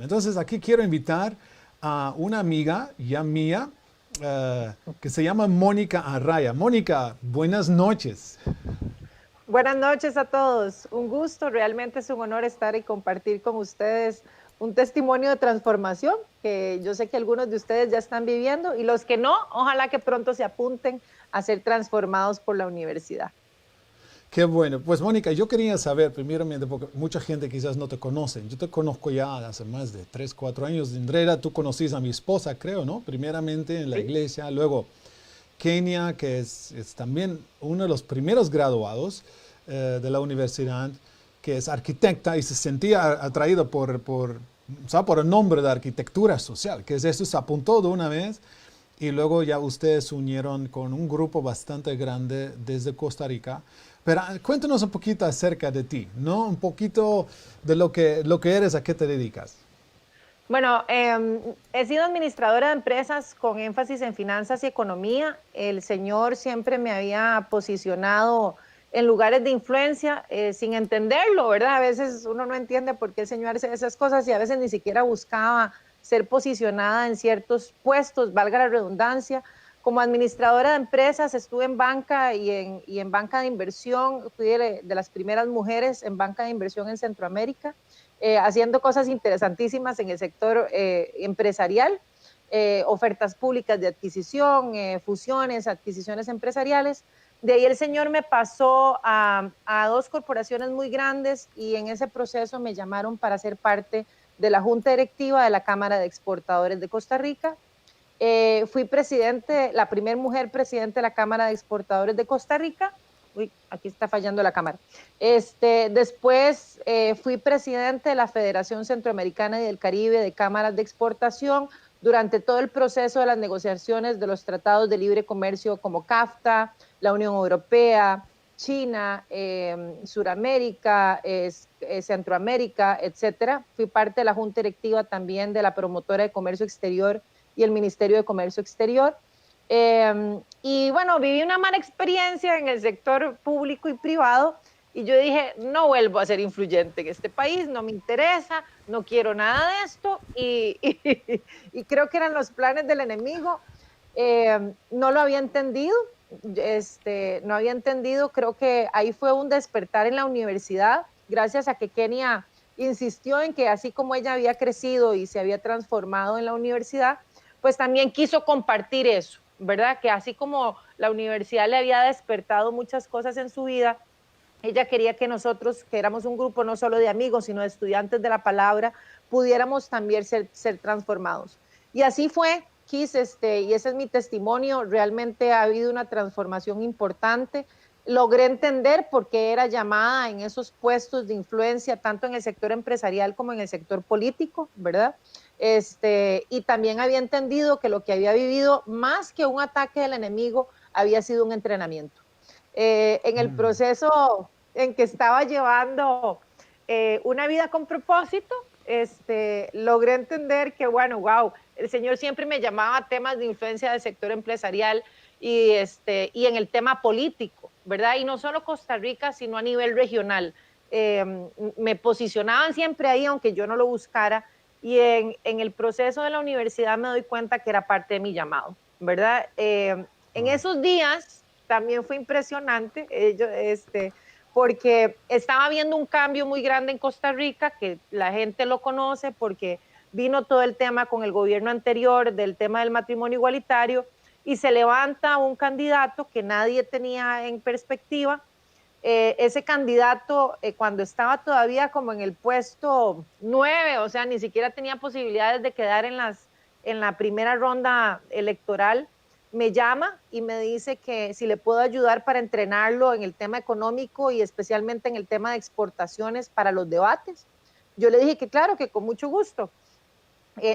Entonces aquí quiero invitar a una amiga ya mía que se llama Mónica Arraya. Mónica, buenas noches. Buenas noches a todos. Un gusto, realmente es un honor estar y compartir con ustedes un testimonio de transformación que yo sé que algunos de ustedes ya están viviendo y los que no, ojalá que pronto se apunten a ser transformados por la universidad. Qué bueno. Pues Mónica, yo quería saber, primeramente, porque mucha gente quizás no te conoce. Yo te conozco ya hace más de 3, 4 años. Indrera, tú conociste a mi esposa, creo, ¿no? Primeramente en la ¿Sí? iglesia, luego Kenia, que es también uno de los primeros graduados de la universidad, que es arquitecta y se sentía atraído o sea, por el nombre de arquitectura social, que es eso, se apuntó de una vez y luego ya ustedes se unieron con un grupo bastante grande desde Costa Rica. Pero cuéntanos un poquito acerca de ti, ¿no? Un poquito de lo que eres, a qué te dedicas. Bueno, he sido administradora de empresas con énfasis en finanzas y economía. El señor siempre me había posicionado en lugares de influencia sin entenderlo, ¿verdad? A veces uno no entiende por qué el señor hace esas cosas y a veces ni siquiera buscaba ser posicionada en ciertos puestos, valga la redundancia. Como administradora de empresas estuve en banca y en banca de inversión. Fui de las primeras mujeres en banca de inversión en Centroamérica, haciendo cosas interesantísimas en el sector empresarial, ofertas públicas de adquisición, fusiones, adquisiciones empresariales. De ahí el señor me pasó a dos corporaciones muy grandes y en ese proceso me llamaron para ser parte de la junta directiva de la Cámara de Exportadores de Costa Rica. Fui presidente, la primera mujer presidente de la Cámara de Exportadores de Costa Rica. Uy, aquí está fallando la cámara. Después fui presidente de la Federación Centroamericana y del Caribe de Cámaras de Exportación durante todo el proceso de las negociaciones de los tratados de libre comercio como CAFTA, la Unión Europea, China, Suramérica, Centroamérica, etcétera. Fui parte de la junta directiva también de la promotora de comercio exterior y el Ministerio de Comercio Exterior. Y bueno, viví una mala experiencia en el sector público y privado y yo dije, no vuelvo a ser influyente en este país, no me interesa, no quiero nada de esto y creo que eran los planes del enemigo. No lo había entendido, no había entendido, creo que ahí fue un despertar en la universidad, gracias a que Kenia insistió en que así como ella había crecido y se había transformado en la universidad, pues también quiso compartir eso, ¿verdad? Que así como la universidad le había despertado muchas cosas en su vida, ella quería que nosotros, que éramos un grupo no solo de amigos, sino de estudiantes de la palabra, pudiéramos también ser transformados. Y así fue, Kiss, y ese es mi testimonio, realmente ha habido una transformación importante. Logré entender por qué era llamada en esos puestos de influencia, tanto en el sector empresarial como en el sector político, ¿verdad? Y también había entendido que lo que había vivido, más que un ataque del enemigo, había sido un entrenamiento. En el proceso en que estaba llevando una vida con propósito, logré entender que, bueno, wow, el Señor siempre me llamaba a temas de influencia del sector empresarial y en el tema político, ¿verdad? Y no solo Costa Rica, sino a nivel regional. Me posicionaban siempre ahí, aunque yo no lo buscara, y en el proceso de la universidad me doy cuenta que era parte de mi llamado, ¿verdad? En esos días también fue impresionante, porque estaba viendo un cambio muy grande en Costa Rica, que la gente lo conoce porque vino todo el tema con el gobierno anterior del tema del matrimonio igualitario y se levanta un candidato que nadie tenía en perspectiva. Ese candidato, cuando estaba todavía como en el puesto 9, o sea, ni siquiera tenía posibilidades de quedar en la primera ronda electoral, me llama y me dice que si le puedo ayudar para entrenarlo en el tema económico y especialmente en el tema de exportaciones para los debates. Yo le dije que claro, que con mucho gusto.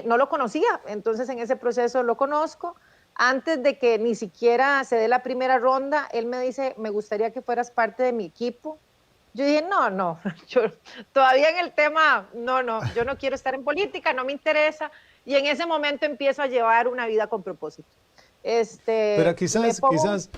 No lo conocía, entonces en ese proceso lo conozco. Antes de que ni siquiera se dé la primera ronda, él me dice, me gustaría que fueras parte de mi equipo. Yo dije, no, no, yo todavía en el tema, no, no, yo no quiero estar en política, no me interesa. Y en ese momento empiezo a llevar una vida con propósito. Pero Me quizás, pongo, quizás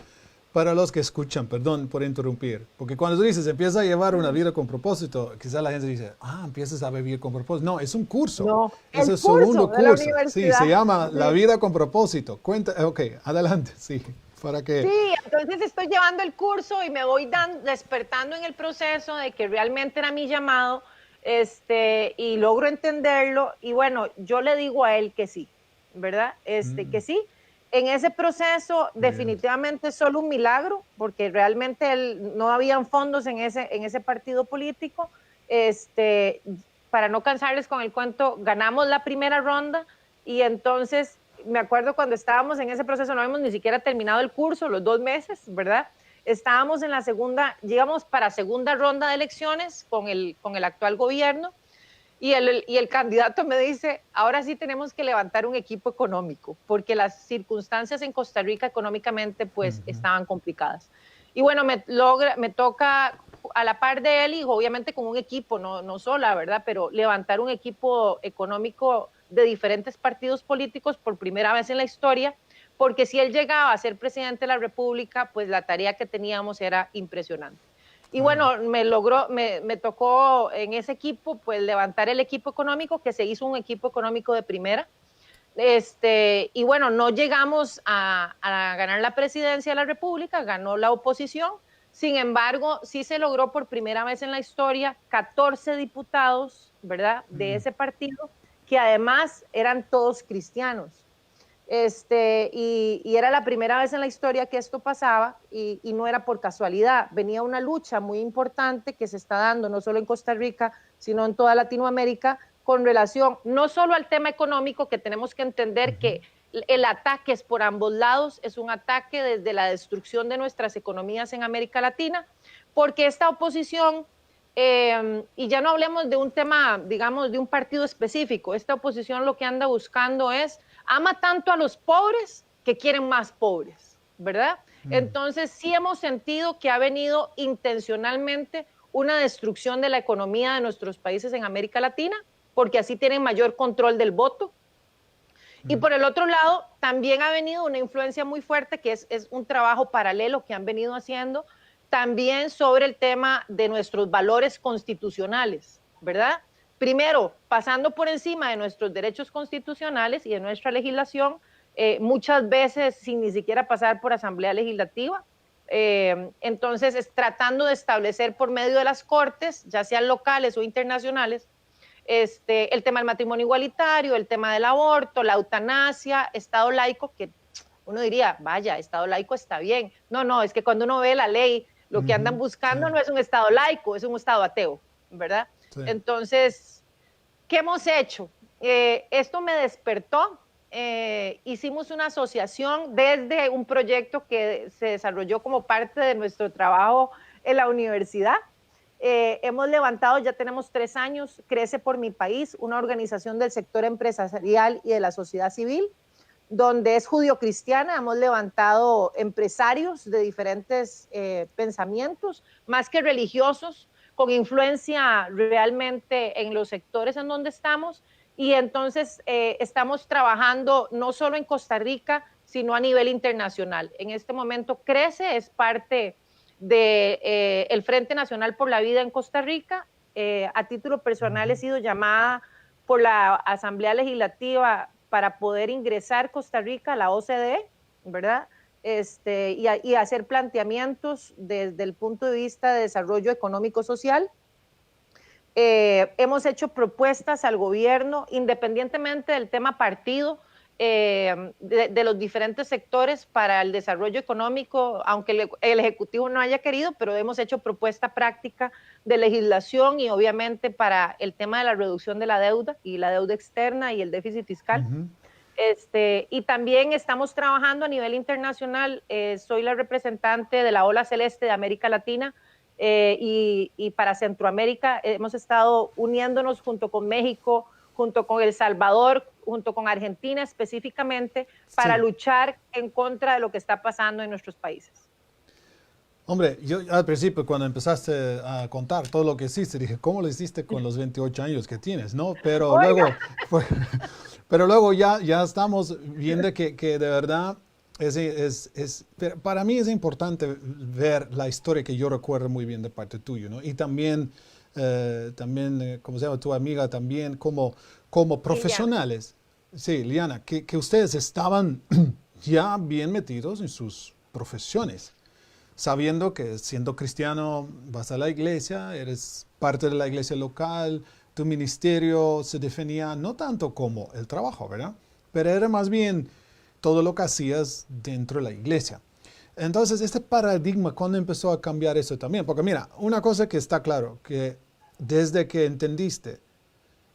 Para los que escuchan, perdón por interrumpir, porque cuando tú dices empieza a llevar una vida con propósito, quizás la gente dice, empiezas a vivir con propósito. No, es un curso. No, Es el el segundo curso de la curso. Sí, universidad. se llama La Sí. vida con propósito. Cuenta, ok, adelante, sí, para que... Sí, entonces estoy llevando el curso y me voy despertando en el proceso de que realmente era mi llamado, y logro entenderlo. Y bueno, yo le digo a él que sí, ¿verdad? Que sí. En ese proceso, Bien. definitivamente es solo un milagro, porque realmente no habían fondos en ese partido político. Para no cansarles con el cuento, ganamos la primera ronda y entonces me acuerdo cuando estábamos en ese proceso, no habíamos ni siquiera terminado el curso, los 2 meses, ¿verdad? Estábamos en la segunda, llegamos para segunda ronda de elecciones con el actual gobierno y el candidato me dice, ahora sí tenemos que levantar un equipo económico, porque las circunstancias en Costa Rica económicamente pues estaban complicadas. Y bueno, me toca a la par de él y obviamente con un equipo, no sola, ¿verdad? Pero levantar un equipo económico de diferentes partidos políticos por primera vez en la historia, porque si él llegaba a ser presidente de la República, pues la tarea que teníamos era impresionante. Y bueno, me tocó en ese equipo, pues levantar el equipo económico, que se hizo un equipo económico de primera. Y bueno, no llegamos a ganar la presidencia de la República, ganó la oposición. Sin embargo, sí se logró por primera vez en la historia 14 diputados, ¿verdad?, de ese partido, que además eran todos cristianos. Y era la primera vez en la historia que esto pasaba y no era por casualidad, venía una lucha muy importante que se está dando no solo en Costa Rica, sino en toda Latinoamérica, con relación no solo al tema económico, que tenemos que entender que el ataque es por ambos lados, es un ataque desde la destrucción de nuestras economías en América Latina, porque esta oposición, y ya no hablemos de un tema, digamos, de un partido específico, esta oposición lo que anda buscando es ama tanto a los pobres que quieren más pobres, ¿verdad? Entonces sí hemos sentido que ha venido intencionalmente una destrucción de la economía de nuestros países en América Latina, porque así tienen mayor control del voto. Y por el otro lado, también ha venido una influencia muy fuerte, que es un trabajo paralelo que han venido haciendo, también sobre el tema de nuestros valores constitucionales, ¿verdad? Primero, pasando por encima de nuestros derechos constitucionales y de nuestra legislación, muchas veces sin ni siquiera pasar por Asamblea Legislativa. Entonces, tratando de establecer por medio de las cortes, ya sean locales o internacionales, el tema del matrimonio igualitario, el tema del aborto, la eutanasia, Estado laico, que uno diría, vaya, Estado laico está bien. No, es que cuando uno ve la ley, lo que andan buscando no es un Estado laico, es un Estado ateo, ¿verdad? Sí. Entonces, ¿qué hemos hecho? Esto me despertó. Hicimos una asociación desde un proyecto que se desarrolló como parte de nuestro trabajo en la universidad. Hemos levantado, ya tenemos 3 años, Crece por mi País, una organización del sector empresarial y de la sociedad civil, donde es judio-cristiana. Hemos levantado empresarios de diferentes pensamientos, más que religiosos, con influencia realmente en los sectores en donde estamos. Y entonces estamos trabajando no solo en Costa Rica, sino a nivel internacional. En este momento Crece es parte del Frente Nacional por la Vida en Costa Rica. A título personal he sido llamada por la Asamblea Legislativa para poder ingresar Costa Rica a la OCDE, ¿verdad? Y hacer planteamientos desde el punto de vista de desarrollo económico-social. Hemos hecho propuestas al gobierno, independientemente del tema partido, de los diferentes sectores para el desarrollo económico, aunque el Ejecutivo no haya querido, pero hemos hecho propuesta práctica de legislación y obviamente para el tema de la reducción de la deuda y la deuda externa y el déficit fiscal. Y también estamos trabajando a nivel internacional. Soy la representante de la Ola Celeste de América Latina, y para Centroamérica hemos estado uniéndonos junto con México, junto con El Salvador, junto con Argentina específicamente, para luchar en contra de lo que está pasando en nuestros países. Hombre, yo al principio cuando empezaste a contar todo lo que hiciste, dije, ¿cómo lo hiciste con los 28 años que tienes? ¿No? Pero luego, pero luego ya estamos viendo que de verdad Pero para mí es importante ver la historia que yo recuerdo muy bien de parte tuya, ¿no? Y también, ¿cómo se llama tu amiga? También como Liliana. profesionales. Sí, Liana, que ustedes estaban ya bien metidos en sus profesiones, sabiendo que siendo cristiano vas a la iglesia, eres parte de la iglesia local, tu ministerio se definía no tanto como el trabajo, ¿verdad? Pero era más bien todo lo que hacías dentro de la iglesia. Entonces, este paradigma, ¿cuándo empezó a cambiar eso también? Porque mira, una cosa que está claro, que desde que entendiste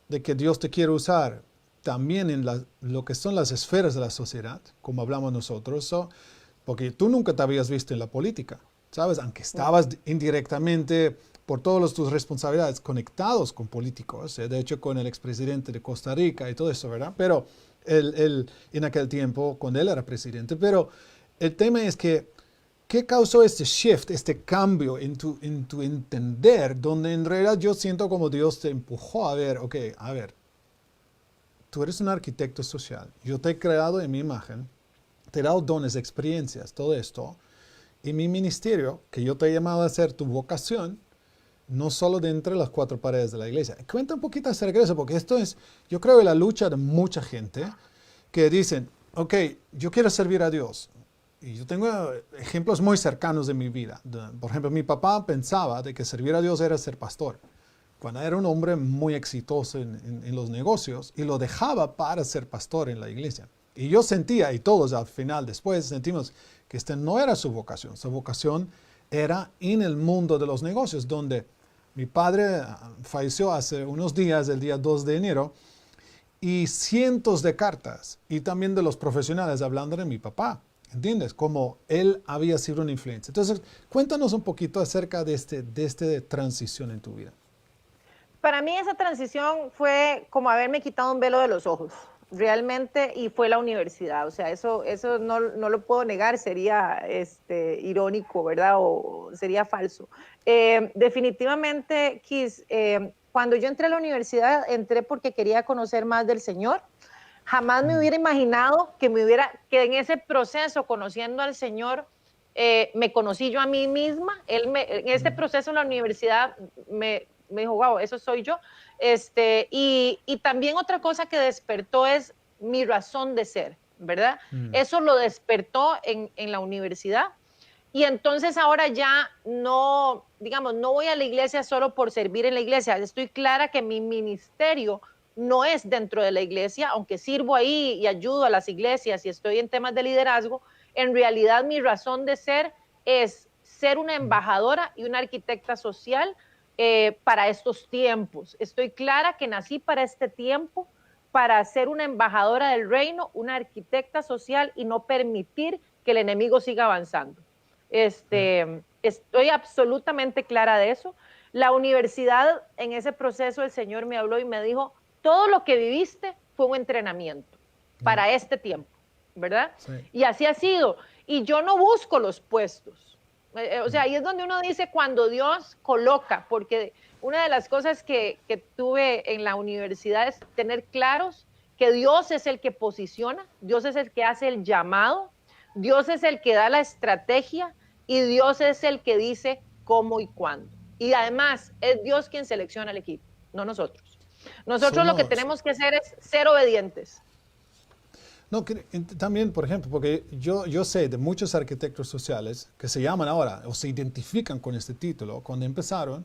de que Dios te quiere usar también en lo que son las esferas de la sociedad, como hablamos nosotros, porque tú nunca te habías visto en la política, ¿sabes? Aunque estabas indirectamente por todas tus responsabilidades conectados con políticos, de hecho con el expresidente de Costa Rica y todo eso, ¿verdad? Pero él en aquel tiempo, cuando él era presidente, pero el tema es que, ¿qué causó este shift, este cambio en tu entender, donde en realidad yo siento como Dios te empujó a ver, ok, a ver, tú eres un arquitecto social, yo te he creado en mi imagen, te he dado dones, experiencias, todo esto, y mi ministerio, que yo te he llamado a ser tu vocación, no solo de entre las cuatro paredes de la iglesia. Cuenta un poquito acerca de eso, porque esto es, yo creo, la lucha de mucha gente que dicen, ok, yo quiero servir a Dios. Y yo tengo ejemplos muy cercanos de mi vida. Por ejemplo, mi papá pensaba de que servir a Dios era ser pastor, cuando era un hombre muy exitoso en los negocios y lo dejaba para ser pastor en la iglesia. Y yo sentía, y todos al final después sentimos que este no era su vocación. Su vocación era en el mundo de los negocios, donde mi padre falleció hace unos días, el día 2 de enero, y cientos de cartas, y también de los profesionales hablando de mi papá, ¿entiendes? Como él había sido una influencia. Entonces, cuéntanos un poquito acerca de este transición en tu vida. Para mí esa transición fue como haberme quitado un velo de los ojos, realmente, y fue la universidad. O sea, eso no lo puedo negar, sería irónico, ¿verdad? O sería falso. Definitivamente, Kiss, cuando yo entré a la universidad, entré porque quería conocer más del Señor. Jamás me hubiera imaginado que que en ese proceso, conociendo al Señor, me conocí yo a mí misma. En este proceso en la universidad me dijo, wow, eso soy yo. Y también otra cosa que despertó es mi razón de ser, ¿verdad? Eso lo despertó en la universidad. Y entonces ahora ya no, digamos, no voy a la iglesia solo por servir en la iglesia. Estoy clara que mi ministerio no es dentro de la iglesia, aunque sirvo ahí y ayudo a las iglesias y estoy en temas de liderazgo. En realidad mi razón de ser es ser una embajadora y una arquitecta social para estos tiempos. Estoy clara que nací para este tiempo, para ser una embajadora del reino, una arquitecta social y no permitir que el enemigo siga avanzando. Estoy absolutamente clara de eso. La universidad, en ese proceso, el Señor me habló y me dijo, todo lo que viviste fue un entrenamiento para este tiempo, ¿verdad? Sí. Y así ha sido. Y yo no busco los puestos. O sea, ahí es donde uno dice cuando Dios coloca, porque una de las cosas que tuve en la universidad es tener claros que Dios es el que posiciona, Dios es el que hace el llamado, Dios es el que da la estrategia y Dios es el que dice cómo y cuándo. Y además es Dios quien selecciona el equipo, no nosotros. Nosotros lo que tenemos que hacer es ser obedientes. No, también, por ejemplo, porque yo sé de muchos arquitectos sociales que se llaman ahora o se identifican con este título, cuando empezaron,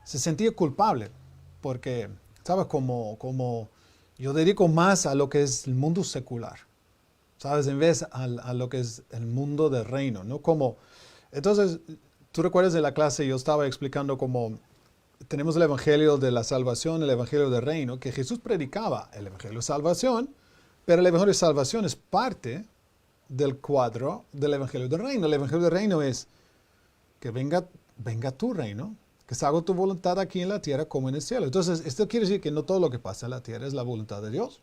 se sentía culpable, porque, ¿sabes? Como yo dedico más a lo que es el mundo secular, ¿sabes? En vez a lo que es el mundo del reino, ¿no? Entonces, tú recuerdas de la clase, yo estaba explicando cómo tenemos el evangelio de la salvación, el evangelio del reino, que Jesús predicaba el evangelio de salvación, pero el evangelio de salvación es parte del cuadro del evangelio del reino. El evangelio del reino es que venga tu reino, que se haga tu voluntad aquí en la tierra como en el cielo. Entonces, esto quiere decir que no todo lo que pasa en la tierra es la voluntad de Dios.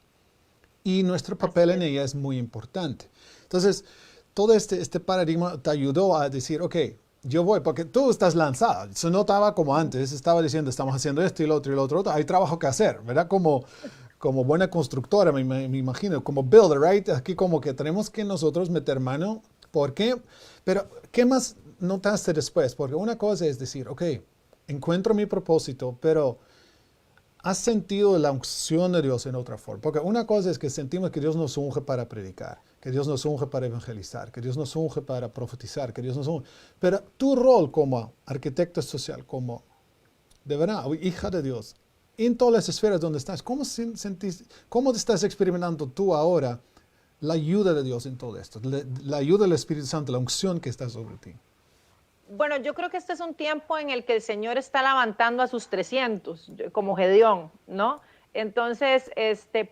Y nuestro papel en ella es muy importante. Entonces, todo este paradigma te ayudó a decir, ok, yo voy, porque tú estás lanzada. Se notaba como antes, estaba diciendo, estamos haciendo esto y lo otro y lo otro. Hay trabajo que hacer, ¿verdad? Como como buena constructora, me imagino, como builder, right? Aquí como que tenemos que nosotros meter mano. ¿Por qué? Pero, ¿qué más notaste después? Porque una cosa es decir, ok, encuentro mi propósito, pero ¿has sentido la unción de Dios en otra forma? Porque una cosa es que sentimos que Dios nos unge para predicar, que Dios nos unge para evangelizar, que Dios nos unge para profetizar, que Dios nos unge. Pero tu rol como arquitecto social, como, de verdad, hija de Dios, en todas las esferas donde estás, ¿cómo te estás experimentando tú ahora la ayuda de Dios en todo esto? La ayuda del Espíritu Santo, la unción que está sobre ti. Bueno, yo creo que este es un tiempo en el que el Señor está levantando a sus 300, como Gedeón, ¿no? Entonces,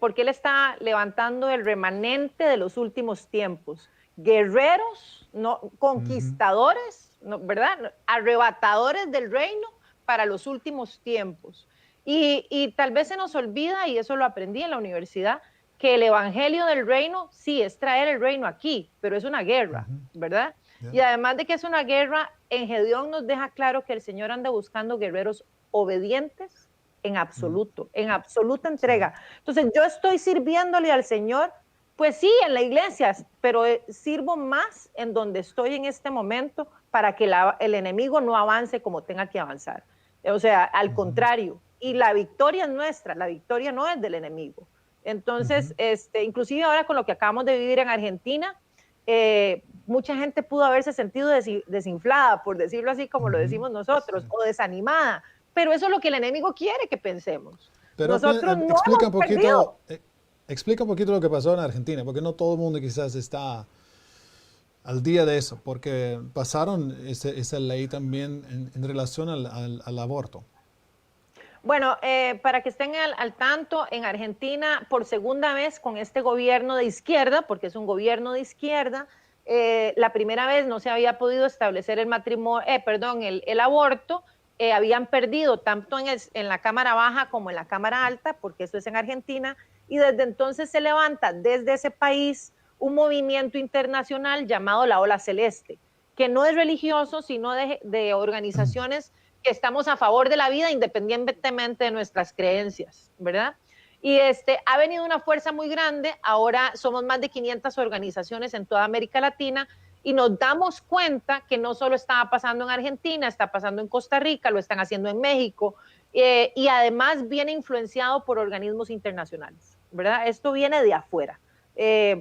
porque Él está levantando el remanente de los últimos tiempos. Guerreros, ¿no? Conquistadores, ¿no? ¿Verdad? Arrebatadores del reino para los últimos tiempos. Y tal vez se nos olvida, y eso lo aprendí en la universidad, que el evangelio del reino sí es traer el reino aquí, pero es una guerra, ¿verdad? Yeah. Y además de que es una guerra, en Gedeón nos deja claro que el Señor anda buscando guerreros obedientes en absoluto, en absoluta entrega. Entonces yo estoy sirviéndole al Señor, pues sí, en la iglesia, pero sirvo más en donde estoy en este momento para que el enemigo no avance como tenga que avanzar. O sea, al contrario, y la victoria es nuestra, la victoria no es del enemigo. Entonces, inclusive ahora con lo que acabamos de vivir en Argentina, mucha gente pudo haberse sentido desinflada, por decirlo así como lo decimos nosotros, o desanimada, pero eso es lo que el enemigo quiere que pensemos. Pero nosotros no explica hemos perdido. Explica un poquito lo que pasó en Argentina, porque no todo el mundo quizás está al día de eso, porque pasaron esa ley también en relación al aborto. Bueno, para que estén al tanto, en Argentina, por segunda vez con este gobierno de izquierda, porque es un gobierno de izquierda, la primera vez no se había podido establecer el aborto, habían perdido tanto en la Cámara Baja como en la Cámara Alta, porque eso es en Argentina, y desde entonces se levanta desde ese país un movimiento internacional llamado la Ola Celeste, que no es religioso, sino de organizaciones que estamos a favor de la vida independientemente de nuestras creencias, ¿verdad? Y ha venido una fuerza muy grande, ahora somos más de 500 organizaciones en toda América Latina y nos damos cuenta que no solo estaba pasando en Argentina, está pasando en Costa Rica, lo están haciendo en México y además viene influenciado por organismos internacionales, ¿verdad? Esto viene de afuera.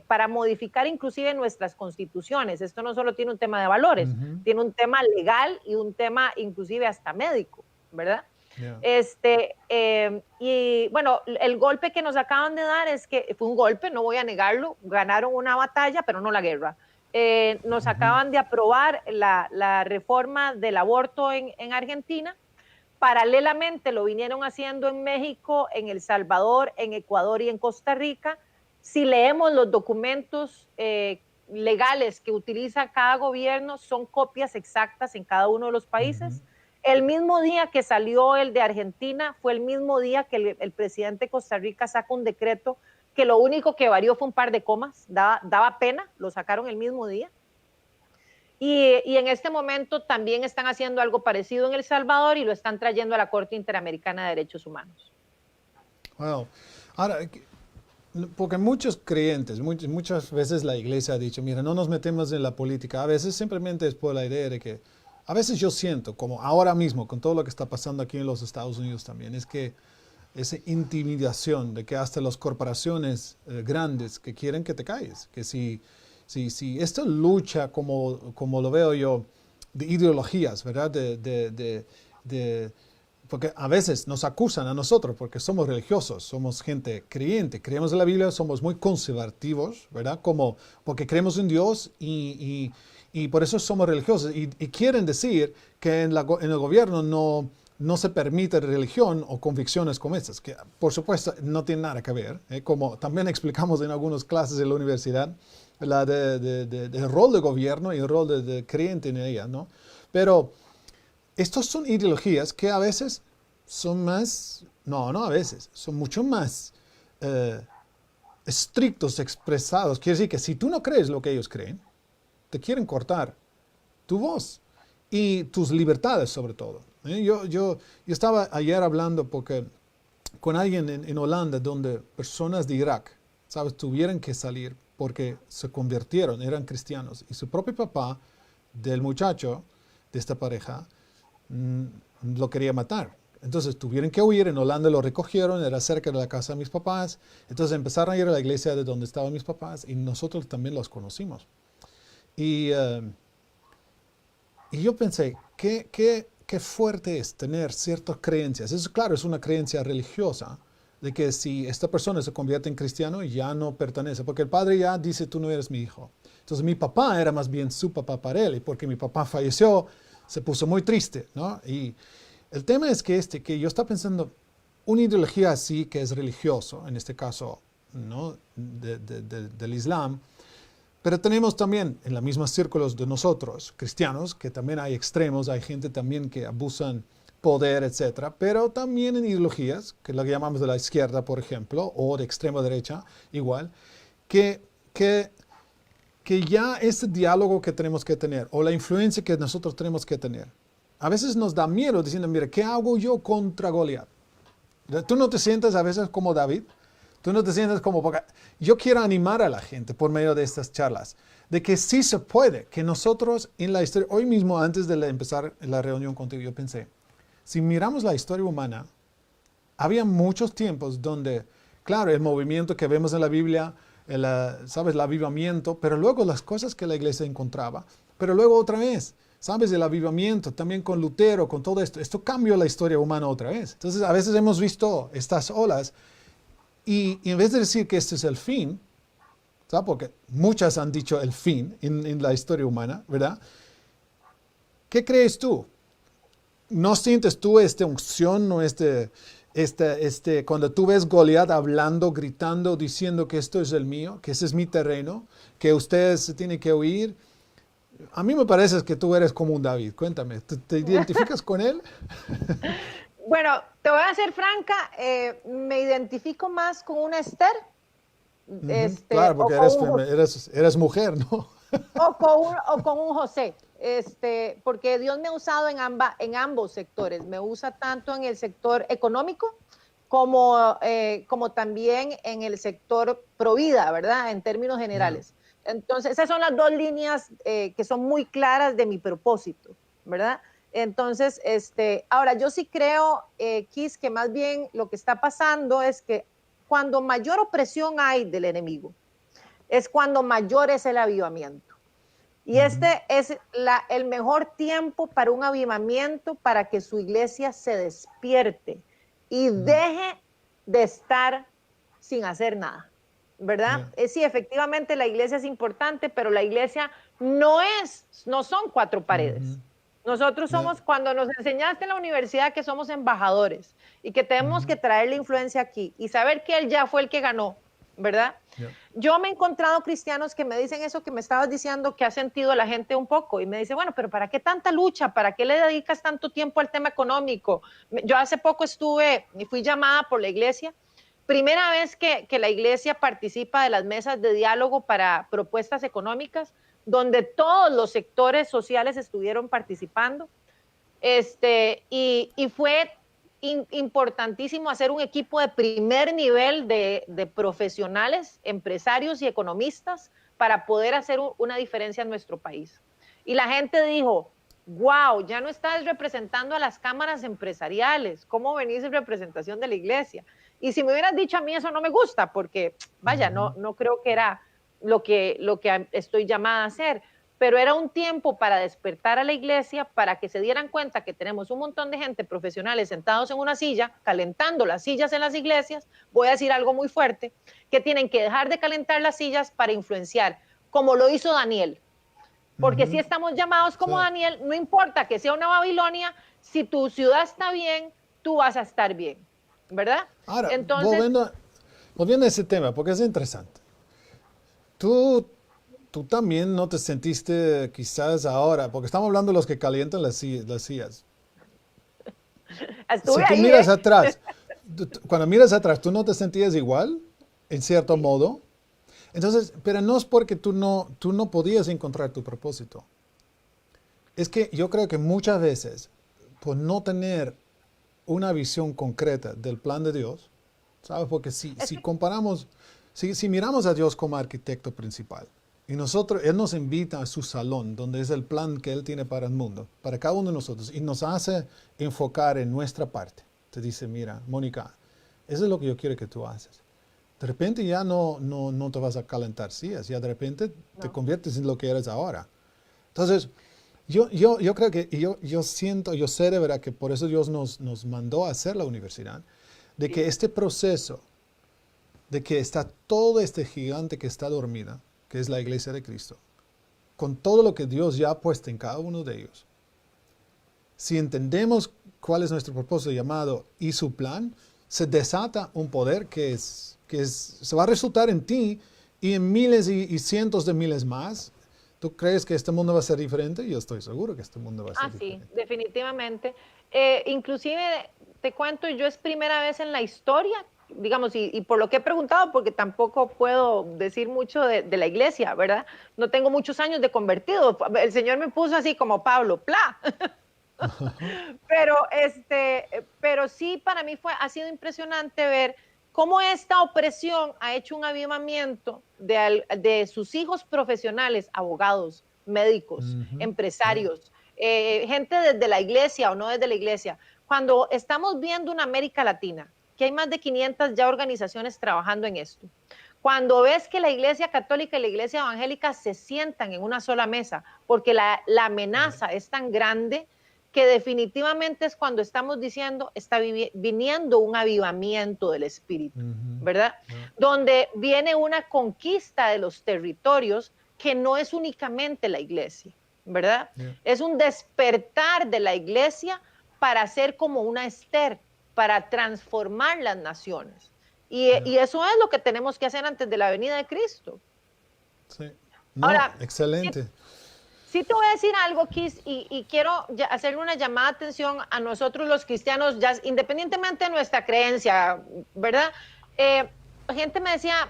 Para modificar inclusive nuestras constituciones. Esto no solo tiene un tema de valores, tiene un tema legal y un tema inclusive hasta médico, ¿verdad? Yeah. Y bueno, el golpe que nos acaban de dar es que fue un golpe, no voy a negarlo, ganaron una batalla, pero no la guerra. Nos acaban de aprobar la reforma del aborto en Argentina. Paralelamente lo vinieron haciendo en México, en El Salvador, en Ecuador y en Costa Rica. Si leemos los documentos legales que utiliza cada gobierno, son copias exactas en cada uno de los países. El mismo día que salió el de Argentina, fue el mismo día que el presidente de Costa Rica saca un decreto que lo único que varió fue un par de comas, daba pena, lo sacaron el mismo día. Y en este momento también están haciendo algo parecido en El Salvador y lo están trayendo a la Corte Interamericana de Derechos Humanos. Wow. Ahora, porque muchos creyentes, muchas veces la iglesia ha dicho, mira, no nos metemos en la política. A veces simplemente es por la idea de que, a veces yo siento, como ahora mismo, con todo lo que está pasando aquí en los Estados Unidos también, es que esa intimidación de que hasta las corporaciones grandes que quieren que te calles, que si esta lucha, como lo veo yo, de ideologías, ¿verdad? Porque a veces nos acusan a nosotros porque somos religiosos, somos gente creyente, creemos en la Biblia, somos muy conservativos, ¿verdad? Porque creemos en Dios y por eso somos religiosos. Y quieren decir que en el gobierno no se permite religión o convicciones como estas, que por supuesto no tienen nada que ver, como también explicamos en algunas clases de la universidad, el rol de gobierno y el rol de creyente en ella, ¿no? Pero estas son ideologías que a veces son más, no a veces, son mucho más estrictos, expresados. Quiere decir que si tú no crees lo que ellos creen, te quieren cortar tu voz y tus libertades sobre todo. Yo estaba ayer hablando porque con alguien en Holanda donde personas de Irak, ¿sabes?, tuvieron que salir porque se convirtieron, eran cristianos. Y su propio papá del muchacho, de esta pareja, lo quería matar. Entonces tuvieron que huir, en Holanda lo recogieron, era cerca de la casa de mis papás. Entonces empezaron a ir a la iglesia de donde estaban mis papás y nosotros también los conocimos. Y yo pensé, qué fuerte es tener ciertas creencias. Eso, claro, es una creencia religiosa, de que si esta persona se convierte en cristiano, ya no pertenece, porque el padre ya dice, tú no eres mi hijo. Entonces mi papá era más bien su papá para él, y porque mi papá falleció, se puso muy triste, ¿no? Y el tema es que yo estaba pensando, una ideología así, que es religioso, en este caso, ¿no?, del Islam, pero tenemos también en los mismos círculos de nosotros, cristianos, que también hay extremos, hay gente también que abusan poder, etcétera, pero también en ideologías, que es lo que llamamos de la izquierda, por ejemplo, o de extrema derecha, igual, que ya ese diálogo que tenemos que tener, o la influencia que nosotros tenemos que tener, a veces nos da miedo diciendo, mira, ¿qué hago yo contra Goliat? ¿Tú no te sientes a veces como David? ¿Tú no te sientes como... Porque yo quiero animar a la gente por medio de estas charlas, de que sí se puede, que nosotros en la historia, hoy mismo antes de empezar la reunión contigo, yo pensé, si miramos la historia humana, había muchos tiempos donde, claro, el movimiento que vemos en la Biblia, ¿sabes?, el avivamiento, pero luego las cosas que la iglesia encontraba, pero luego otra vez, ¿sabes?, el avivamiento, también con Lutero, con todo esto cambió la historia humana otra vez. Entonces, a veces hemos visto estas olas, y en vez de decir que este es el fin, ¿sabes?, porque muchas han dicho el fin en la historia humana, ¿verdad? ¿Qué crees tú? ¿No sientes tú esta unción, no cuando tú ves Goliat hablando, gritando, diciendo que esto es el mío, que ese es mi terreno, que ustedes se tienen que huir? A mí me parece que tú eres como un David. Cuéntame, ¿te identificas con él? Bueno, te voy a ser franca, me identifico más con una Esther. Claro, porque eres mujer, ¿no? o con un José. Porque Dios me ha usado en ambos sectores. Me usa tanto en el sector económico como también en el sector provida, ¿verdad? En términos generales. Entonces, esas son las dos líneas que son muy claras de mi propósito, ¿verdad? Entonces, ahora yo sí creo, Kiss, que más bien lo que está pasando es que cuando mayor opresión hay del enemigo, es cuando mayor es el avivamiento. Y este es el mejor tiempo para un avivamiento, para que su iglesia se despierte y deje de estar sin hacer nada, ¿verdad? Sí, efectivamente la iglesia es importante, pero la iglesia no son cuatro paredes. Nosotros somos, cuando nos enseñaste en la universidad que somos embajadores y que tenemos que traer la influencia aquí y saber que él ya fue el que ganó, ¿verdad? Yo me he encontrado cristianos que me dicen eso que me estabas diciendo, que ha sentido la gente un poco, y me dice, bueno, pero ¿para qué tanta lucha? ¿Para qué le dedicas tanto tiempo al tema económico? Yo hace poco fui llamada por la iglesia, primera vez que la iglesia participa de las mesas de diálogo para propuestas económicas, donde todos los sectores sociales estuvieron participando, y fue importantísimo hacer un equipo de primer nivel de profesionales, empresarios y economistas para poder hacer una diferencia en nuestro país. Y la gente dijo, wow, ya no estás representando a las cámaras empresariales, ¿cómo venís en representación de la iglesia? Y si me hubieras dicho a mí eso no me gusta, porque vaya, no creo que era lo que estoy llamada a hacer, pero era un tiempo para despertar a la iglesia, para que se dieran cuenta que tenemos un montón de gente profesionales sentados en una silla, calentando las sillas en las iglesias. Voy a decir algo muy fuerte, que tienen que dejar de calentar las sillas para influenciar, como lo hizo Daniel. Porque si estamos llamados como Daniel, no importa que sea una Babilonia, si tu ciudad está bien, tú vas a estar bien, ¿verdad? Ahora, volviendo a ese tema, porque es interesante. Tú también no te sentiste quizás ahora, porque estamos hablando de los que calientan las sillas. Estuve si tú ahí, miras atrás, cuando miras atrás, ¿tú no te sentías igual, en cierto modo? Entonces, pero no es porque tú no podías encontrar tu propósito. Es que yo creo que muchas veces, por no tener una visión concreta del plan de Dios, ¿sabes? Porque si comparamos, si miramos a Dios como arquitecto principal, y Él nos invita a su salón, donde es el plan que Él tiene para el mundo, para cada uno de nosotros, y nos hace enfocar en nuestra parte. Te dice, mira, Mónica, eso es lo que yo quiero que tú haces. De repente ya no te vas a calentar sillas, ya de repente te conviertes en lo que eres ahora. Entonces, yo creo que, yo siento, yo sé de verdad que por eso Dios nos mandó a hacer la universidad, de que este proceso, de que está todo este gigante que está dormida, que es la iglesia de Cristo, con todo lo que Dios ya ha puesto en cada uno de ellos. Si entendemos cuál es nuestro propósito llamado y su plan, se desata un poder que se va a resultar en ti y en miles y cientos de miles más. ¿Tú crees que este mundo va a ser diferente? Yo estoy seguro que este mundo va a ser diferente. Sí, definitivamente. Inclusive, te cuento, yo es primera vez en la historia, digamos, y por lo que he preguntado, porque tampoco puedo decir mucho de la iglesia, ¿verdad? No tengo muchos años de convertido. El Señor me puso así como Pablo, ¡pla! pero sí, para mí ha sido impresionante ver cómo esta opresión ha hecho un avivamiento de sus hijos profesionales, abogados, médicos, empresarios, gente desde la iglesia o no desde la iglesia. Cuando estamos viendo en América Latina que hay más de 500 ya organizaciones trabajando en esto, cuando ves que la iglesia católica y la iglesia evangélica se sientan en una sola mesa, porque la amenaza es tan grande, que definitivamente es cuando estamos diciendo, está viniendo un avivamiento del espíritu, ¿verdad? Donde viene una conquista de los territorios que no es únicamente la iglesia, ¿verdad? Es un despertar de la iglesia para ser como una Esther, para transformar las naciones. Y eso es lo que tenemos que hacer antes de la venida de Cristo. Sí. No, ahora, excelente. Sí te voy a decir algo, Kiss, y quiero hacerle una llamada de atención a nosotros los cristianos, ya independientemente de nuestra creencia, ¿verdad? Gente me decía,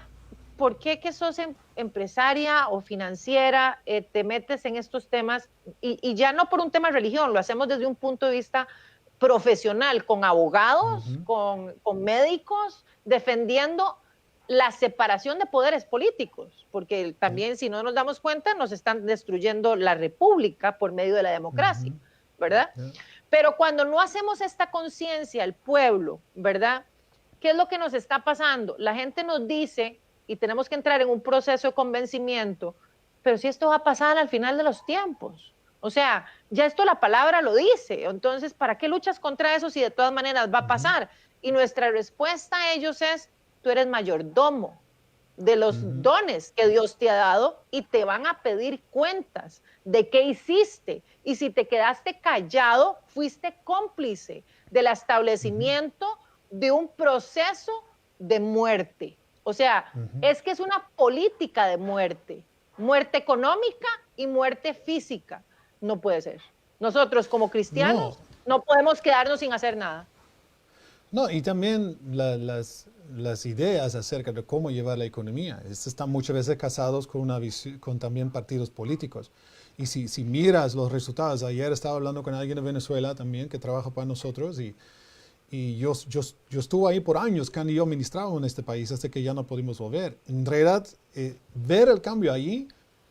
¿por qué que sos empresaria o financiera te metes en estos temas? Y ya no por un tema de religión, lo hacemos desde un punto de vista profesional, con abogados, con médicos, defendiendo la separación de poderes políticos, porque también si no nos damos cuenta nos están destruyendo la república por medio de la democracia, ¿verdad? Pero cuando no hacemos esta conciencia al pueblo, ¿verdad? ¿Qué es lo que nos está pasando? La gente nos dice, y tenemos que entrar en un proceso de convencimiento, pero si esto va a pasar al final de los tiempos. O sea, ya esto la palabra lo dice, entonces, ¿para qué luchas contra eso si de todas maneras va a pasar? Y nuestra respuesta a ellos es, tú eres mayordomo de los dones que Dios te ha dado y te van a pedir cuentas de qué hiciste. Y si te quedaste callado, fuiste cómplice del establecimiento de un proceso de muerte. O sea, es que es una política de muerte, muerte económica y muerte física. No puede ser. Nosotros como cristianos no podemos quedarnos sin hacer nada. No, y también las ideas acerca de cómo llevar la economía. Están muchas veces casados con con también partidos políticos. Y si miras los resultados, ayer estaba hablando con alguien de Venezuela también que trabaja para nosotros y yo estuve ahí por años, Candy y yo ministramos en este país hasta que ya no pudimos volver. En realidad, ver el cambio allí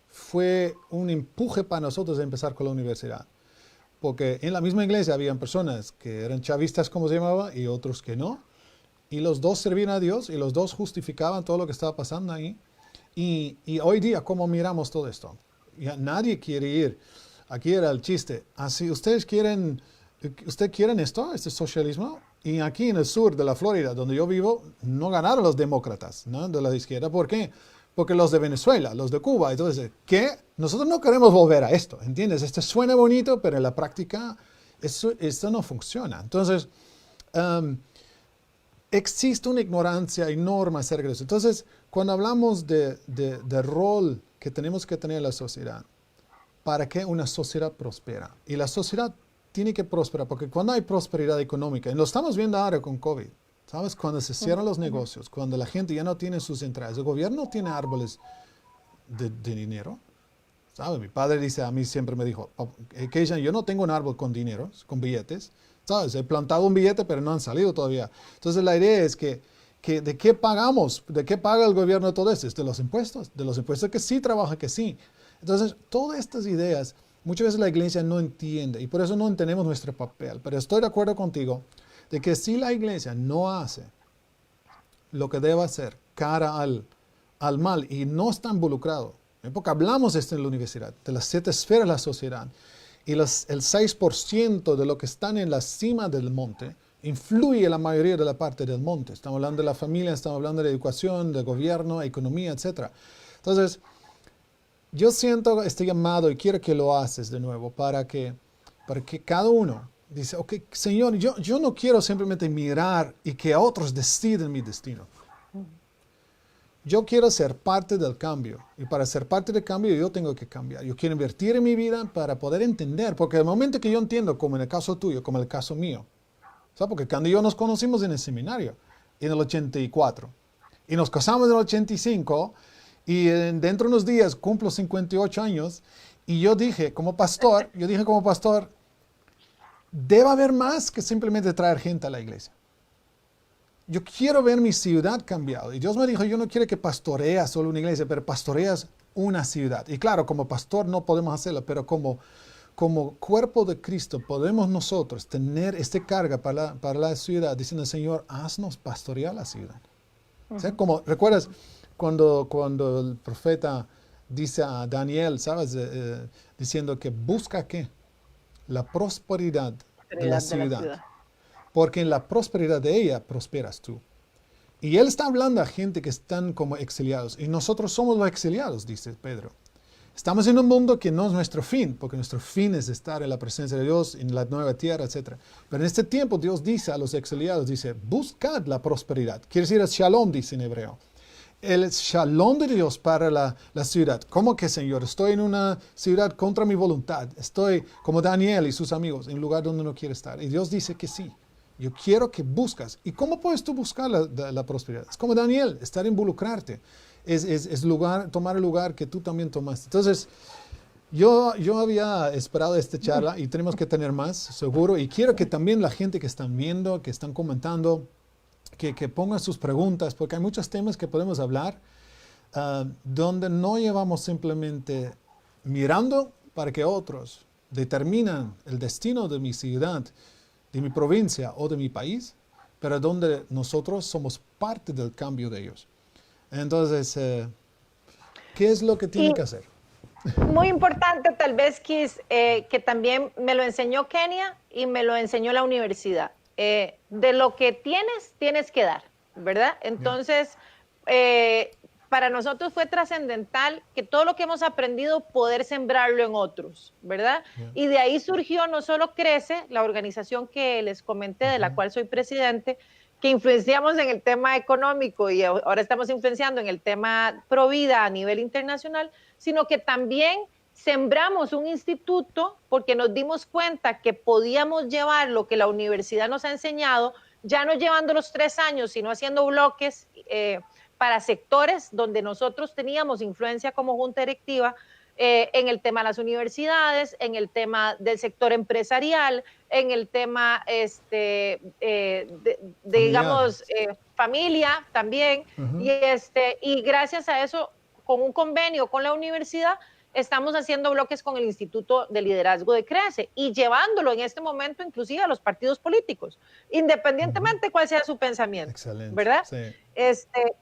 fue un empuje para nosotros de empezar con la universidad. Porque en la misma iglesia habían personas que eran chavistas, como se llamaba, y otros que no. Y los dos servían a Dios y los dos justificaban todo lo que estaba pasando ahí. Y hoy día, ¿cómo miramos todo esto? Ya nadie quiere ir. Aquí era el chiste. Así, ¿ustedes quieren esto, este socialismo? Y aquí en el sur de la Florida, donde yo vivo, no ganaron los demócratas, ¿no? De la izquierda. ¿Por qué? Porque los de Venezuela, los de Cuba, entonces, ¿qué? Nosotros no queremos volver a esto, ¿entiendes? Esto suena bonito, pero en la práctica esto no funciona. Entonces, existe una ignorancia enorme acerca de eso. Entonces, cuando hablamos de rol que tenemos que tener en la sociedad, para que una sociedad prospera, y la sociedad tiene que prosperar, porque cuando hay prosperidad económica, y lo estamos viendo ahora con COVID, ¿sabes? Cuando se cierran los negocios, cuando la gente ya no tiene sus entradas, el gobierno tiene árboles de dinero, ¿sabes? Mi padre dice, a mí siempre me dijo, Keishan, yo no tengo un árbol con dinero, con billetes, ¿sabes? He plantado un billete, pero no han salido todavía. Entonces la idea es que ¿de qué pagamos? ¿De qué paga el gobierno de todo esto? Es de los impuestos que sí trabaja, que sí. Entonces, todas estas ideas, muchas veces la iglesia no entiende y por eso no entendemos nuestro papel. Pero estoy de acuerdo contigo de que si la iglesia no hace lo que debe hacer cara al mal y no está involucrado, porque hablamos esto en la universidad, de las 7 esferas de la sociedad, y el 6% de lo que están en la cima del monte influye en la mayoría de la parte del monte. Estamos hablando de la familia, estamos hablando de la educación, del gobierno, economía, etc. Entonces, yo siento este llamado y quiero que lo haces de nuevo para que cada uno dice, ok, Señor, yo no quiero simplemente mirar y que otros deciden mi destino. Yo quiero ser parte del cambio y para ser parte del cambio yo tengo que cambiar. Yo quiero invertir en mi vida para poder entender, porque el momento que yo entiendo, como en el caso tuyo, como en el caso mío, ¿sabes? Porque cuando yo nos conocimos en el seminario, en el 84, y nos casamos en el 85, y dentro de unos días cumplo 58 años, y yo dije como pastor, debe haber más que simplemente traer gente a la iglesia. Yo quiero ver mi ciudad cambiada. Y Dios me dijo, yo no quiero que pastoreas solo una iglesia, pero pastoreas una ciudad. Y claro, como pastor no podemos hacerlo, pero como cuerpo de Cristo podemos nosotros tener esta carga para la ciudad, diciendo, Señor, haznos pastorear la ciudad. O sea, como, ¿recuerdas cuando el profeta dice a Daniel, ¿sabes? Diciendo que busca ¿qué? La prosperidad de la ciudad. Porque en la prosperidad de ella prosperas tú. Y él está hablando a gente que están como exiliados. Y nosotros somos los exiliados, dice Pedro. Estamos en un mundo que no es nuestro fin, porque nuestro fin es estar en la presencia de Dios, en la nueva tierra, etc. Pero en este tiempo Dios dice a los exiliados, dice, buscad la prosperidad. Quiere decir el shalom, dice en hebreo. El shalom de Dios para la ciudad. ¿Cómo que, Señor? Estoy en una ciudad contra mi voluntad. Estoy como Daniel y sus amigos, en un lugar donde no quiero estar. Y Dios dice que sí. Yo quiero que buscas. ¿Y cómo puedes tú buscar la prosperidad? Es como Daniel, estar involucrarte. Es tomar el lugar que tú también tomaste. Entonces, yo había esperado esta charla y tenemos que tener más, seguro. Y quiero que también la gente que están viendo, que están comentando, que pongan sus preguntas, porque hay muchos temas que podemos hablar donde no llevamos simplemente mirando para que otros determinan el destino de mi ciudad, de mi provincia o de mi país, pero donde nosotros somos parte del cambio de ellos. Entonces, ¿qué es lo que tiene que hacer? Muy importante, tal vez, Kiss, que también me lo enseñó Kenia y me lo enseñó la universidad. De lo que tienes que dar, ¿verdad? Entonces, para nosotros fue trascendental que todo lo que hemos aprendido poder sembrarlo en otros, ¿verdad? Y de ahí surgió no solo Crece, la organización que les comenté, de la cual soy presidente, que influenciamos en el tema económico y ahora estamos influenciando en el tema Provida a nivel internacional, sino que también sembramos un instituto porque nos dimos cuenta que podíamos llevar lo que la universidad nos ha enseñado, ya no llevando los 3 años, sino haciendo bloques para sectores donde nosotros teníamos influencia como junta directiva, en el tema de las universidades, en el tema del sector empresarial, en el tema, digamos, familia también. Y gracias a eso, con un convenio con la universidad, estamos haciendo bloques con el Instituto de Liderazgo de Crece y llevándolo en este momento inclusive a los partidos políticos, independientemente cuál sea su pensamiento. Excelente. ¿Verdad? Sí.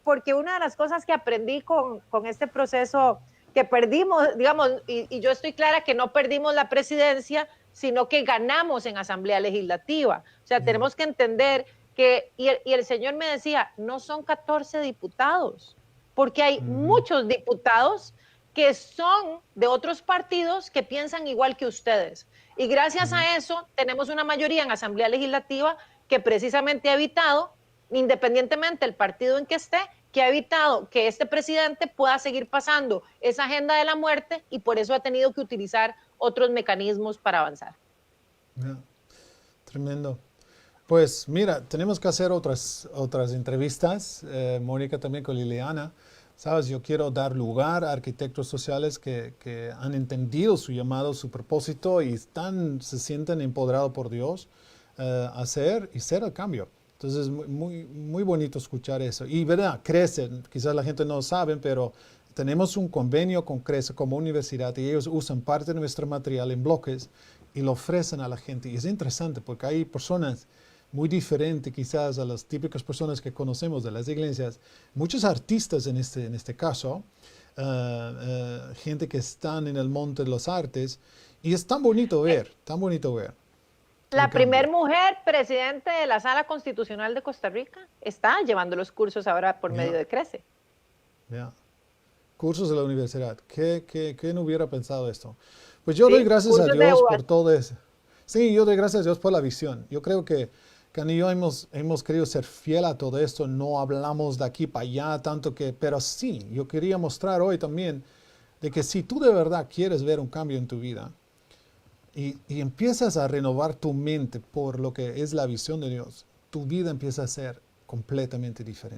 Porque una de las cosas que aprendí con este proceso que perdimos, digamos, y yo estoy clara que no perdimos la presidencia, sino que ganamos en Asamblea Legislativa. O sea, tenemos que entender que, y el señor me decía, no son 14 diputados, porque hay muchos diputados que son de otros partidos que piensan igual que ustedes. Y gracias a eso tenemos una mayoría en Asamblea Legislativa que precisamente ha evitado, independientemente del partido en que esté, que ha evitado que este presidente pueda seguir pasando esa agenda de la muerte y por eso ha tenido que utilizar otros mecanismos para avanzar. Tremendo. Pues mira, tenemos que hacer otras entrevistas, Mónica también con Liliana. Sabes, yo quiero dar lugar a arquitectos sociales que han entendido su llamado, su propósito y se sienten empoderados por Dios. hacer y ser el cambio. Entonces es muy bonito escuchar eso. Y verdad, Crece, quizás la gente no sabe, pero tenemos un convenio con Crece como universidad y ellos usan parte de nuestro material en bloques y lo ofrecen a la gente. Y es interesante porque hay personas muy diferentes quizás a las típicas personas que conocemos de las iglesias, muchos artistas en este caso, gente que están en el monte de los artes, y es tan bonito ver el La primer cambio. mujer presidente de la Sala Constitucional de Costa Rica está llevando los cursos ahora por medio Ya, de Crece. ya. Cursos de la universidad. ¿Qué no hubiera pensado esto? Pues yo doy Sí, gracias a cursos de Dios uvas. por todo eso. Sí, yo doy gracias a Dios por la visión. Yo creo que Can y yo hemos querido ser fiel a todo esto. No hablamos de aquí para allá tanto que, pero sí, yo quería mostrar hoy también de que si tú de verdad quieres ver un cambio en tu vida y empiezas a renovar tu mente por lo que es la visión de Dios, tu vida empieza a ser completamente diferente.